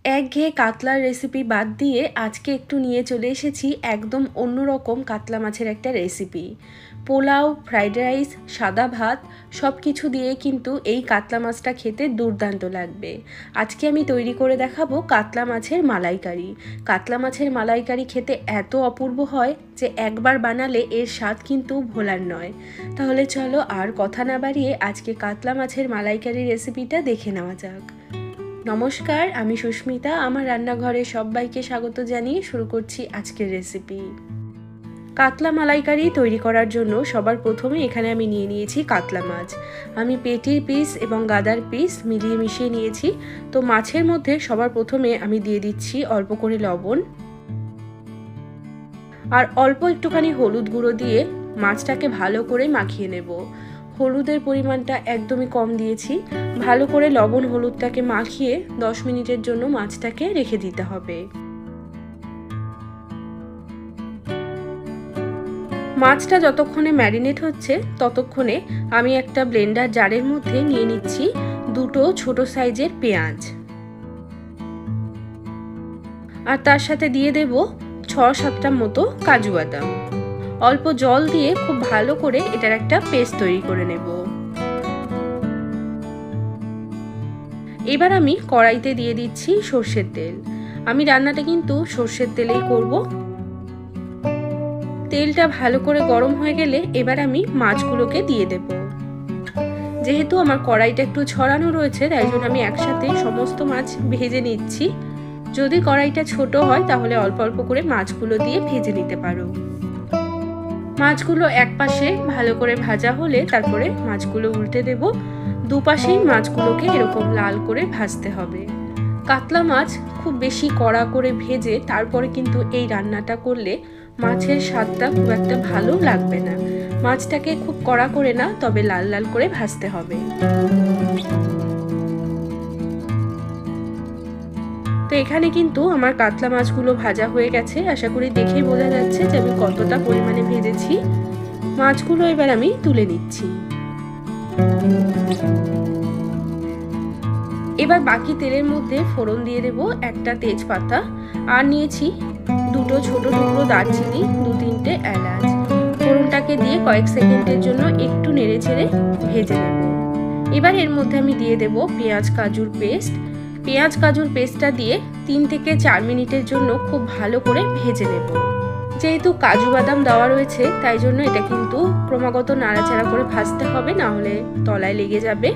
একঘেয়ে কাতলার রেসিপি বাদ দিয়ে আজকে একটু নিয়ে চলে এসেছি একদম অন্যরকম কাতলা মাছের একটা রেসিপি। পোলাও, ফ্রাইড রাইস, সাদা ভাত সব কিছু দিয়ে কিন্তু এই কাতলা মাছটা খেতে দুর্দান্ত লাগবে। আজকে আমি তৈরি করে দেখাবো কাতলা মাছের মালাইকারি। কাতলা মাছের মালাইকারি খেতে এত অপূর্ব হয় যে একবার বানালে এর স্বাদ কিন্তু ভোলার নয়। তাহলে চলো আর কথা না বাড়িয়ে আজকে কাতলা মাছের মালাইকারি রেসিপিটা দেখে নেওয়া যাক। নমস্কার, আমি সুস্মিতা। আমার রান্নাঘরে সবাইকে স্বাগত জানিয়ে শুরু করছি আজকের রেসিপি। কাতলা মালাইকারি তৈরি করার জন্য সবার প্রথমে এখানে আমি নিয়ে নিয়েছি কাতলা মাছ। আমি পেটির পিস এবং গাদার পিস মিলিয়ে মিশিয়ে নিয়েছি। তো মাছের মধ্যে সবার প্রথমে আমি দিয়ে দিচ্ছি অল্প করে লবণ আর অল্প একটুখানি হলুদ গুঁড়ো দিয়ে মাছটাকে ভালো করে মাখিয়ে নেব। হলুদের পরিমাণটা একদমই কম দিয়েছি। ভালো করে লবণ হলুদটাকে মাখিয়ে 10 মিনিটের জন্য মাছটাকে রেখে দিতে হবে। মাছটা যতক্ষণে ম্যারিনেট হচ্ছে ততক্ষণে আমি একটা ব্লেন্ডার জারের মধ্যে নিয়ে নিচ্ছি দুটো ছোট সাইজের পেঁয়াজ, আর তার সাথে দিয়ে দেব 6-7টা মতো কাজু বাদাম। অল্প জল দিয়ে খুব ভালো করে এটার একটা পেস্ট তৈরি করে নেব। এবার আমি কড়াইতে দিয়ে দিচ্ছি সর্ষের তেল। আমি রান্নাটা কিন্তু সর্ষের তেলেই করব। তেলটা ভালো করে গরম হয়ে গেলে এবার আমি মাছগুলোকে দিয়ে দেব। যেহেতু আমার কড়াইটা একটু ছড়ানো রয়েছে তাই জন্য আমি একসাথে সমস্ত মাছ ভেজে নিচ্ছি। যদি কড়াইটা ছোট হয় তাহলে অল্প অল্প করে মাছগুলো দিয়ে ভেজে নিতে পারো। মাছগুলো এক পাশে ভালো করে ভাজা হলে তারপরে মাছগুলো উল্টে দেব। দুপাশেই মাছগুলোকে এরকম লাল করে ভাজতে হবে। কাতলা মাছ খুব বেশি কড়া করে ভেজে তারপরে কিন্তু এই রান্নাটা করলে মাছের স্বাদটা খুব একটা ভালো লাগবে না। মাছটাকে খুব কড়া করে না, তবে লাল লাল করে ভাজতে হবে। তো এখানে কিন্তু আমার কাতলা মাছগুলো ভাজা হয়ে গেছে। আশা করি দেখেই বোঝা যাচ্ছে যে আমি কতটা পরিমাণে ভেজেছি। মাছগুলো এবার আমি তুলে নিচ্ছি। এবার বাকি তেলের মধ্যে ফোড়ন দিয়ে দেব একটা তেজপাতা, আর নিয়েছি দুটো ছোট টুকরো দারচিনি, 2-3টে এলাচ। ফোড়নটাকে দিয়ে কয়েক সেকেন্ডের জন্য একটু নেড়ে চেড়ে ভেজে নেব। এবার এর মধ্যে আমি দিয়ে দেব পেঁয়াজ কাজুর পেস্ট। পেঁয়াজ কাজুর পেস্টটা দিয়ে 3 থেকে 4 মিনিটের জন্য খুব ভালো করে ভেজে নেব। যেহেতু কাজু বাদাম দেওয়া রয়েছে তাই জন্য এটা কিন্তু ক্রমাগত নাড়াচাড়া করে ভাজতে হবে, না হলে তলায় লেগে যাবে।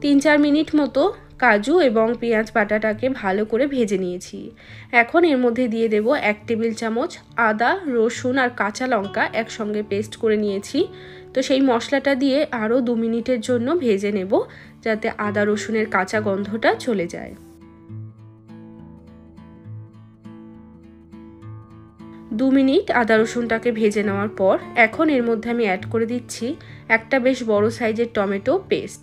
3-4 মিনিট মতো কাজু এবং পেঁয়াজ বাটাটাকে ভালো করে ভেজে নিয়েছি। এখন এর মধ্যে দিয়ে দেব 1 টেবিল চামচ আদা, রসুন আর কাঁচা লঙ্কা একসঙ্গে পেস্ট করে নিয়েছি। তো সেই মশলাটা দিয়ে আরও 2 মিনিটের জন্য ভেজে নেব, যাতে আদা রসুনের কাঁচা গন্ধটা চলে যায়। 2 মিনিট আদা রসুনটাকে ভেজে নেওয়ার পর এখন এর মধ্যে আমি অ্যাড করে দিচ্ছি একটা বেশ বড় সাইজের টমেটো পেস্ট।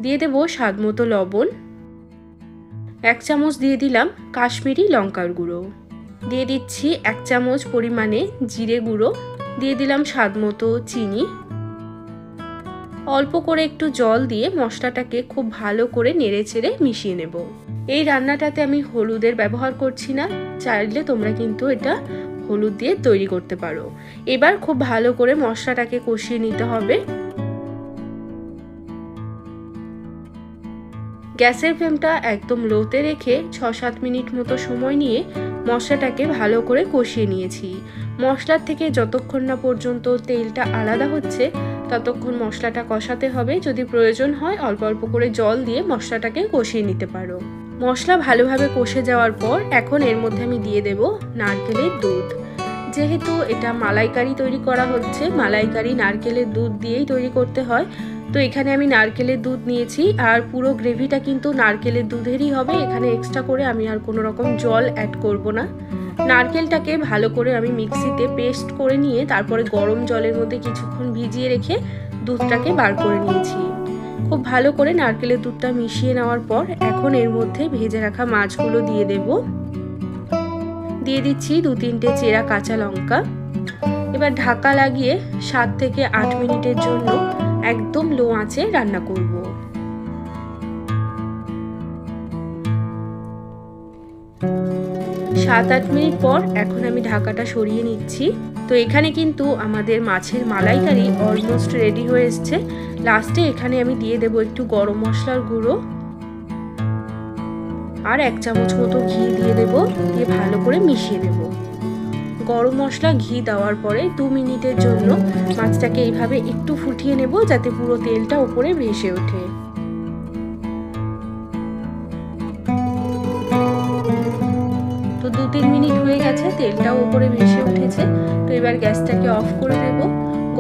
দিয়ে দেব স্বাদ মতো লবণ। 1 চামচ দিয়ে দিলাম কাশ্মীরি লঙ্কার গুঁড়ো। দিয়ে দিচ্ছি 1 চামচ পরিমাণে জিরে গুঁড়ো। দিয়ে দিলাম স্বাদ মতো চিনি। অল্প করে একটু জল দিয়ে মশলাটাকে খুব ভালো করে নেড়ে চেড়ে মিশিয়ে নেব। এই রান্নাটাতে আমি হলুদের ব্যবহার করছি না, চাইলে তোমরা কিন্তু এটা হলুদ দিয়ে তৈরি করতে পারো। এবার খুব ভালো করে মশলাটাকে কষিয়ে নিতে হবে। গ্যাসের ফ্লেমটা একদম লোতে রেখে 6-7 মিনিট মতো সময় নিয়ে মশলাটাকে ভালো করে কষিয়ে নিয়েছি। মশলার থেকে যতক্ষণ না পর্যন্ত তেলটা আলাদা হচ্ছে ততক্ষণ মশলাটা কষাতে হবে। যদি প্রয়োজন হয় অল্প অল্প করে জল দিয়ে মশলাটাকে কষিয়ে নিতে পারো। মশলা ভালোভাবে কষে যাওয়ার পর এখন এর মধ্যে আমি দিয়ে দেব নারকেলের দুধ। যেহেতু এটা মালাইকারি তৈরি করা হচ্ছে, মালাইকারি নারকেলের দুধ দিয়েই তৈরি করতে হয়। তো এখানে আমি নারকেলের দুধ নিয়েছি, আর পুরো গ্রেভিটা কিন্তু নারকেলের দুধেরই হবে। এখানে এক্সট্রা করে আমি আর কোনো রকম জল অ্যাড করব না। নারকেলটাকে ভালো করে আমি মিক্সিতে পেস্ট করে নিয়ে তারপরে গরম জলের মধ্যে কিছুক্ষণ ভিজিয়ে রেখে দুধটাকে বার করে নিয়েছি। খুব ভালো করে নারকেলের দুধটা মিশিয়ে নেওয়ার পর এখন এর মধ্যে ভেজে রাখা মাছগুলো দিয়ে দেব। দিয়ে দিচ্ছি 2-3টে চেরা কাঁচা লঙ্কা। এবার ঢাকা লাগিয়ে 7 থেকে 8 মিনিটের জন্য একদম লো আঁচে রান্না করব। সাত আট মিনিট পর এখন আমি ঢাকাটা সরিয়ে নিচ্ছি। তো এখানে কিন্তু আমাদের মাছের মালাইকারি অলমোস্ট রেডি হয়ে এসছে। লাস্টে এখানে আমি দিয়ে দেব একটু গরম মশলার গুঁড়ো আর 1 চামচ মতো ঘি দিয়ে দেব, দিয়ে ভালো করে মিশিয়ে দেব। গরম মশলা ঘি দেওয়ার পরে 2 মিনিটের জন্য মাছটাকে এইভাবে একটু ফুটিয়ে নেব, যাতে পুরো তেলটা উপরে ভেসে ওঠে। তো 2-3 মিনিট হয়ে গেছে, তেলটাও উপরে ভেসে উঠেছে। তো এবার গ্যাসটাকে অফ করে দেব।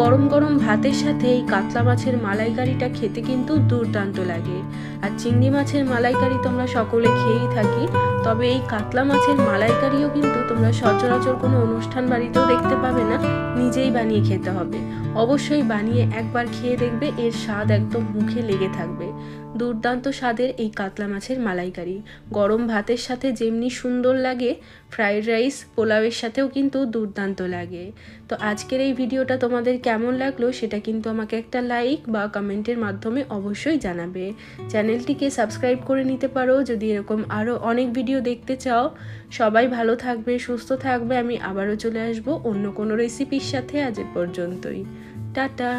গরম গরম ভাতের সাথে এই কাতলা মাছের মালাইকারিটা খেতে কিন্তু দুর্দান্ত লাগে। আর চিংড়ি মাছের মালাইকারি তোমরা সকলে খেয়েই থাকি, তবে এই কাতলা মাছের মালাইকারিও কিন্তু তোমরা সচরাচর কোনো অনুষ্ঠান বাড়িতেও দেখতে পাবে না, নিজেই বানিয়ে খেতে হবে। অবশ্যই বানিয়ে একবার খেয়ে দেখবে, এর স্বাদ একদম মুখে লেগে থাকবে। দুর্দান্ত স্বাদের এই কাতলা মাছের মালাইকারি গরম ভাতের সাথে যেমনি সুন্দর লাগে, ফ্রাইড রাইস পোলাওয়ের সাথেও কিন্তু দুর্দান্ত লাগে। তো আজকের এই ভিডিওটা তোমাদের কেমন লাগলো সেটা কিন্তু আমাকে একটা লাইক বা কমেন্টের মাধ্যমে অবশ্যই জানাবে। চ্যানেলটিকে সাবস্ক্রাইব করে নিতে পারো যদি এরকম আরও অনেক ভিডিও দেখতে চাও। সবাই ভালো থাকবে, সুস্থ থাকবে। আমি আবারও চলে আসবো অন্য কোনো রেসিপির সাথে। আজ পর্যন্তই, টাটা।